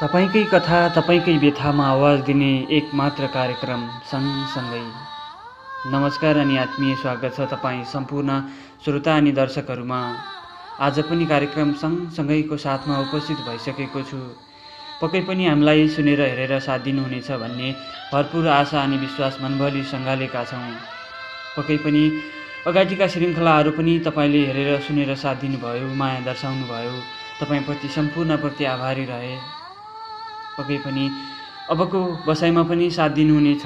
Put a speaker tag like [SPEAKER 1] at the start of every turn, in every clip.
[SPEAKER 1] तपाईँकै कथा तपाईँकै व्यथामा आवाज दिने एकमात्र कार्यक्रम सँगसँगै। नमस्कार अनि आत्मीय स्वागत छ तपाईँ सम्पूर्ण श्रोता अनि दर्शकहरूमा। आज पनि कार्यक्रम सँगसँगैको साथमा उपस्थित भइसकेको छु। पक्कै पनि हामीलाई सुनेर हेरेर साथ दिनुहुनेछ भन्ने भरपूर आशा अनि विश्वास मनभरि सँगालेका छौँ। पक्कै पनि अगाडिका श्रृङ्खलाहरू पनि तपाईँले हेरेर सुनेर साथ दिनुभयो, माया दर्शाउनु भयो। तपाईँप्रति सम्पूर्णप्रति आभारी रहे। पक्कै पनि अबको बसाइमा पनि साथ दिनुहुनेछ।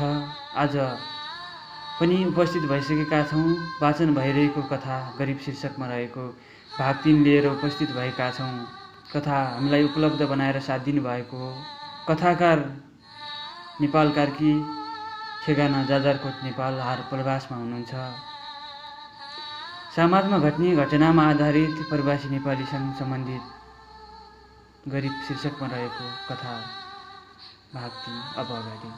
[SPEAKER 1] आज पनि उपस्थित भइसकेका छौँ। वाचन भइरहेको कथा गरिब शीर्षकमा रहेको भाग 3 लिएर उपस्थित भएका छौँ। कथा हामीलाई उपलब्ध बनाएर साथ दिनुभएको हो कथाकार नेपाल कार्की, ठेगाना जाजरकोट नेपाल, हाल प्रवासमा हुनुहुन्छ। समाजमा घट्ने घटनामा आधारित प्रवासी नेपालीसँग सम्बन्धित गरिब शीर्षकमा रहेको कथा भाग 3 अब अगाडि।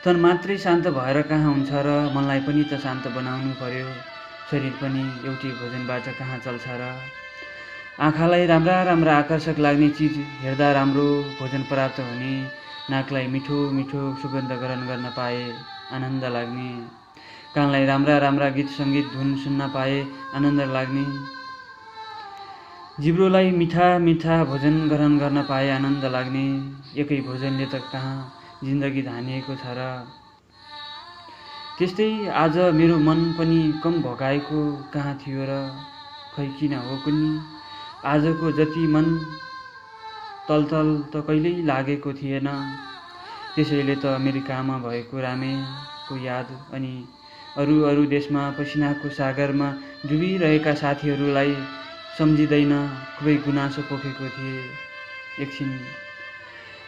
[SPEAKER 1] तन मात्रै शान्त भएर कहाँ हुन्छ र, मनलाई पनि त शान्त बनाउनु पर्यो। शरीर पनि एउटै भोजनबाट कहाँ चल्छ र। आँखालाई राम्रा राम्रा आकर्षक लाग्ने चिज हेर्दा राम्रो भोजन प्राप्त हुने, नाकलाई मिठो मिठो सुगन्ध ग्रहण गर्न पाए आनन्द लाग्ने, कानलाई राम्रा राम्रा गीत सङ्गीत धुन सुन्न पाए आनन्द लाग्ने, जिब्रोलाई मिठा मिठा भोजन ग्रहण गर्न पाए आनन्द लाग्ने। एकै भोजनले त कहाँ जिन्दगी धानिएको छ र। त्यस्तै आज मेरो मन पनि कम भगाएको कहाँ थियो र। खै किन हो कुन्नी, आजको जति मन तलतल त कहिल्यै लागेको थिएन। त्यसैले त अमेरिकामा भएको रामेको याद अनि अरू देशमा पसिनाको सागरमा डुबिरहेका साथीहरूलाई सम्झिँदैन खुबै गुनासो पोखेको थिए। एकछिन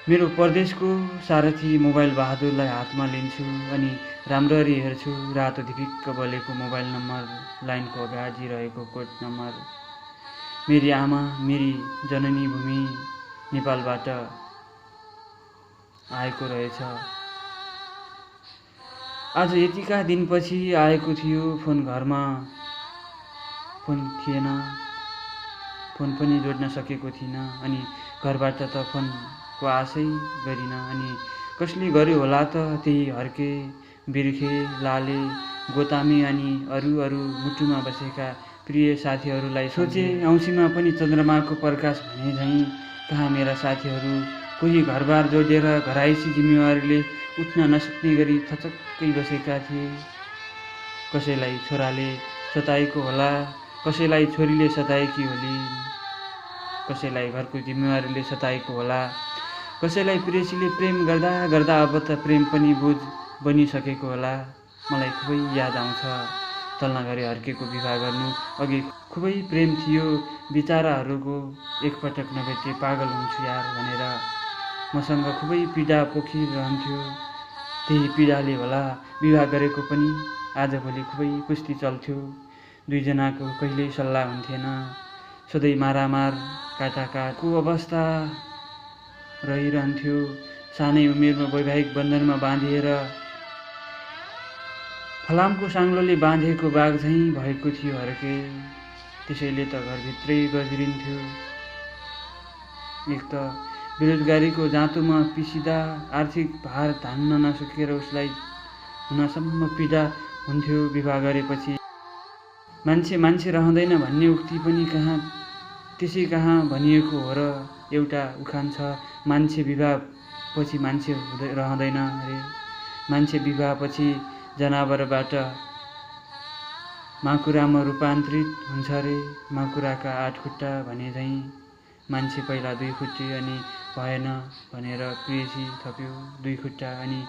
[SPEAKER 1] मेरो परदेशको सारथी मोबाइल बहादुरलाई हातमा लिन्छु अनि राम्ररी हेर्छु। रातो धिपिक्क बलेको मोबाइल नम्बर, लाइनको अगाडि रहेको कोड नम्बर। मेरी आमा, मेरी जननी भूमि नेपालबाट आएको रहेछ। आज यतिका दिनपछि आएको थियो। फोन घरमा फोन थिएन, फोन पनि जोड्न सकेको थिइनँ अनि घरबाट त फोनको आशै गरिनँ। अनि कसले गर्यो होला त त्यही हर्के, बिर्खे, लाले, गोतामे अनि अरू मुटुमा बसेका प्रिय साथीहरूलाई सोचे। औँसीमा पनि चन्द्रमाको प्रकाश भने झैँ कहाँ मेरा साथीहरू कोही घरबार जोडेर घराइसी जिम्मेवारीले उठ्न नसक्ने गरी थचक्कै बसेका थिए। कसैलाई छोराले सताएको होला, कसैलाई छोरीले सताएकी होली, कसैलाई घरको जिम्मेवारीले सताएको होला, कसैलाई प्रेसीले प्रेम गर्दा गर्दा अब त प्रेम पनि बोझ बनिसकेको होला। मलाई खुबै याद आउँछ तल्नाघरे हर्केको विवाह गर्नु अघि खुबै प्रेम थियो। बिचाराहरूको एकपटक नभेटे पागल हुन्छु यार भनेर मसँग खुबै पीडा पोखिरहन्थ्यो। त्यही पीडाले होला विवाह गरेको पनि आजभोलि खुबै कुस्ती चल्थ्यो। दुईजनाको कहिल्यै सल्लाह हुन्थेन। सधैँ मारामार काटाकाटको अवस्था रहिरहन्थ्यो। सानै उमेरमा वैवाहिक बन्धनमा बाँधिएर फलामको साङ्लोले बाँधेको बाघ झैँ भएको थियो हर्के। त्यसैले त घरभित्रै गज्रिन्थ्यो। एक त बेरोजगारीको जाँतोमा पिसिँदा आर्थिक भार धान्न नसकेर उसलाई हुनसम्म पीडा हुन्थ्यो। विवाह गरेपछि मान्छे रहँदैन भन्ने उक्ति पनि कहाँ त्यसै कहाँ भनिएको हो र। एउटा उखान छ, मान्छे विवाहपछि मान्छे रहँदैन अरे। मान्छे विवाहपछि जनावरबाट माकुरामा रूपान्तरित हुन्छ रे। माकुराका 8 खुट्टा भने झैँ मान्छे पहिला 2 खुट्टे अनि भएन भनेर प्रेसी थप्यो 2 खुट्टा अनि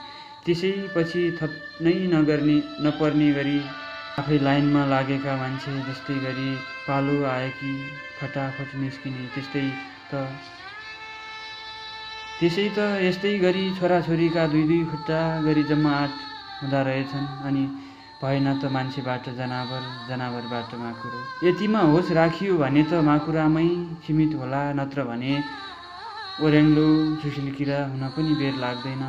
[SPEAKER 1] त्यसैपछि थप्नै नपर्ने गरी आफै लाइनमा लागेका मान्छे जस्तै गरी पालो आएकी फटाफट निस्किने। त्यसै त यस्तै गरी छोराछोरीका 2 खुट्टा गरी जम्मा 8 हुँदा रहेछन्। अनि भएन त मान्छेबाट जनावर, जनावरबाट माकुरो। यतिमा होस राखियो भने त माकुरामै सीमित होला, नत्र भने ओर्याङ्लो झुसिलकिरा हुन पनि बेर लाग्दैन।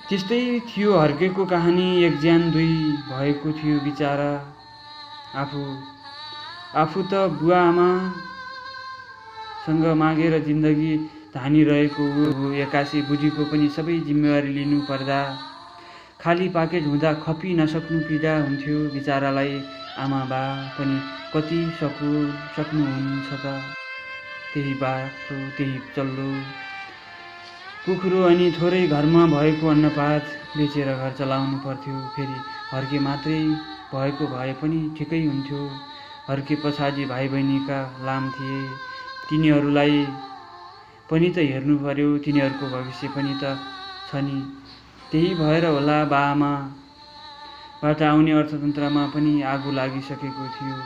[SPEAKER 1] त्यस्तै थियो हर्केको कहानी। एक ज्यान 2 भएको थियो बिचारा। आफू त बुवा आमा सँग मागेर जिन्दगी धानिरहेको हो। एक्कासी बुढीको पनि सबै जिम्मेवारी लिनु पर्दा खाली पाकेट हुँदा खपी नसक्नु पीडा हुन्थ्यो बिचारालाई। आमा बा पनि कति सक्नुहुन्छ त, त्यही बाटो त्यही चल्लो कुखुरो अनि थोरै घरमा भएको अन्नपात बेचेर घर चलाउनु पर्थ्यो। फेरि हर्के मात्रै भएको भए पनि ठिकै हुन्थ्यो। हर्के पछाडि भाइ बहिनीका लाम थिए, तिनीहरूलाई पनि त हेर्नु पर्यो, तिनीहरूको भविष्य पनि त छ नि। त्यही भएर होला बाआमाबाट आउने अर्थतन्त्रमा पनि आगो लागिसकेको थियो।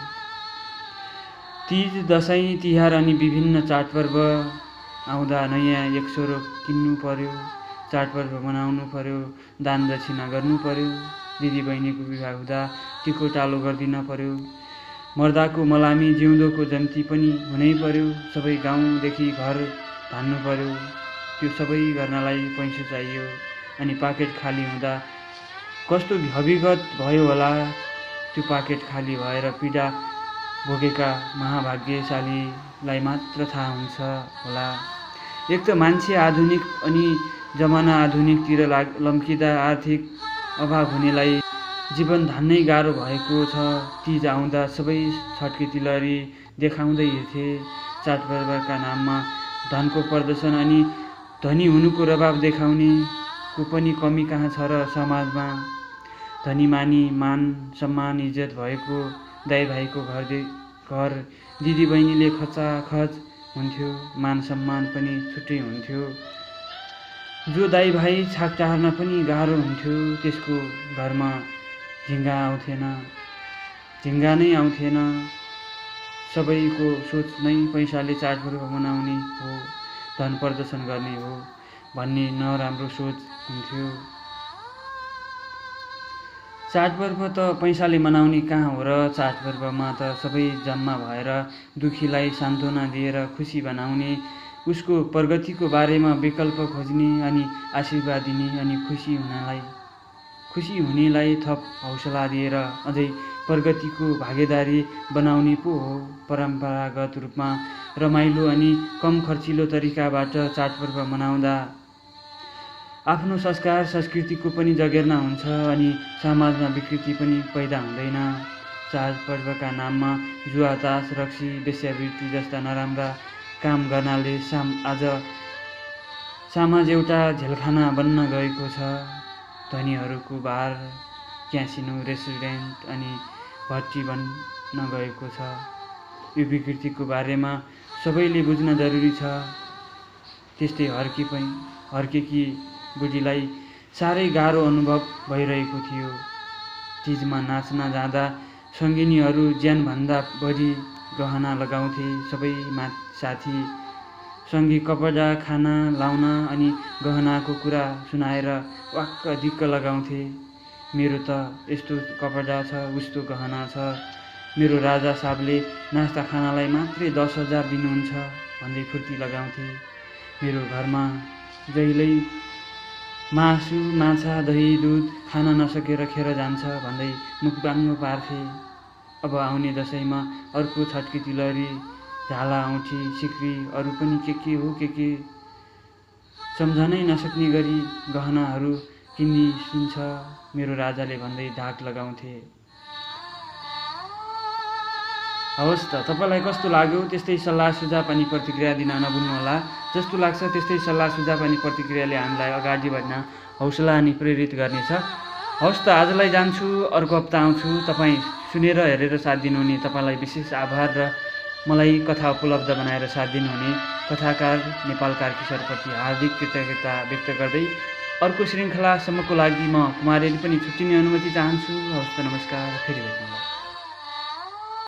[SPEAKER 1] तीज, दसैँ, तिहार अनि विभिन्न चाडपर्व आउँदा नयाँ एकसरो किन्नु पर्यो, चाडपर्व मनाउनु पर्यो, दान दक्षिणा गर्नु पर्यो। दिदीबहिनीको विवाह हुँदा टिको टालो गरिदिन पर्यो। मर्दाको मलामी, जिउँदोको जन्ती पनि हुनै पर्यो। सबै गाउँदेखि घर धान्नु पर्यो। त्यो सबै गर्नलाई पैसो चाहियो। अनि पाकेट खाली हुँदा कस्तो हविगत भयो होला। त्यो पाकेट खाली भएर पीडा भोगेका महाभाग्यशालीलाई मात्र थाहा हुन्छ होला। एक त मान्छे आधुनिक अनि जमाना आधुनिकतिर लम्किँदा आर्थिक अभाव हुनेलाई जीवन धान्नै गाह्रो भएको छ। तीज आउँदा सबै छट्के तिलहरी देखाउँदै हिँड्थे। चाडपर्वका नाममा धनको प्रदर्शन अनि धनी हुनुको रबाब देखाउनेको पनि कमी कहाँ छ र समाजमा। धनीमानी, मान सम्मान इज्जत भएको दाइ भाइको घर दिदीबहिनीले खचाखच हुन्थ्यो। मान सम्मान पनि छुट्टै हुन्थ्यो। जो दाइ भाइ छाक टार्न पनि गाह्रो हुन्थ्यो, त्यसको घरमा झिङ्गा नै आउँथेन। सबैको सोच नै पैसाले चाडपर्व मनाउने हो, धन प्रदर्शन गर्ने हो भन्ने नराम्रो सोच हुन्थ्यो। चाडपर्व त पैसाले मनाउने कहाँ हो र। चाडपर्वमा त सबै जम्मा भएर दुखीलाई सान्त्वना दिएर खुसी बनाउने, उसको प्रगतिको बारेमा विकल्प खोज्ने अनि आशीर्वाद दिने अनि खुसी हुनेलाई थप हौसला दिएर अझै प्रगतिको भागीदारी बनाउने पो हो। परम्परागत रूपमा रमाइलो अनि कम खर्चिलो तरिकाबाट चाडपर्व मनाउँदा आफ्नो संस्कार संस्कृतिको पनि जगेर्ना हुन्छ अनि समाजमा विकृति पनि पैदा हुँदैन। चाडपर्वका नाममा जुवा, तास, रक्सी, वेश्यावृत्ति जस्ता नराम्रा काम गर्नाले आज समाज एउटा झेलखाना बन्न गएको छ। धनीहरूको बार, क्यासिनो, रेस्टुरेन्ट अनि भट्टी बन्न गएको छ। यो विकृतिको बारेमा सबैले बुझ्न जरुरी छ। त्यस्तै हर्केकी बुढीलाई साह्रै गाह्रो अनुभव भइरहेको थियो। तीजमा नाच्न जाँदा सङ्गिनीहरू ज्यानभन्दा बढी गहना लगाउँथे। सबै साथी सँगै कपडा, खाना लाउन अनि गहनाको कुरा सुनाएर वाक्क दिक्क लगाउँथे। मेरो त यस्तो कपडा छ, उस्तो गहना छ, मेरो राजा साहबले नास्ता खानालाई मात्रै 10,000 दिनुहुन्छ भन्दै फुर्ती लगाउँथे। मेरो घरमा जहिल्यै मासु, माछा, दही, दुध खान नसकेर खेर जान्छ भन्दै मुखबाङ्ग पार्थे। अब आउने दसैँमा अर्को छट्के तिलहरी, झाला, औँठी, सिक्री, अरू पनि के हो के सम्झनै नसक्ने गरी गहनाहरू किनिदिन्छ मेरो राजाले भन्दै ढाक लगाउँथे। हवस् त, तपाईँलाई कस्तो लाग्यो त्यस्तै सल्लाह सुझाव अनि प्रतिक्रिया दिन नभुल्नुहोला। जस्तो लाग्छ त्यस्तै सल्लाह सुझाव अनि प्रतिक्रियाले हामीलाई अगाडि बढ्न हौसला अनि प्रेरित गर्नेछ। हवस् त, आजलाई जान्छु, अर्को हप्ता आउँछु। तपाईँ सुनेर हेरेर साथ दिनुहुने तपाईँलाई विशेष आभार र मलाई कथा उपलब्ध बनाएर साथ दिनुहुने कथाकार नेपाल कार्की सरप्रति हार्दिक कृतज्ञता व्यक्त गर्दै अर्को श्रृङ्खलासम्मको लागि म कुमारेली पनि छुट्टिने अनुमति चाहन्छु। हवस् त, नमस्कार, फेरि भेटौँला।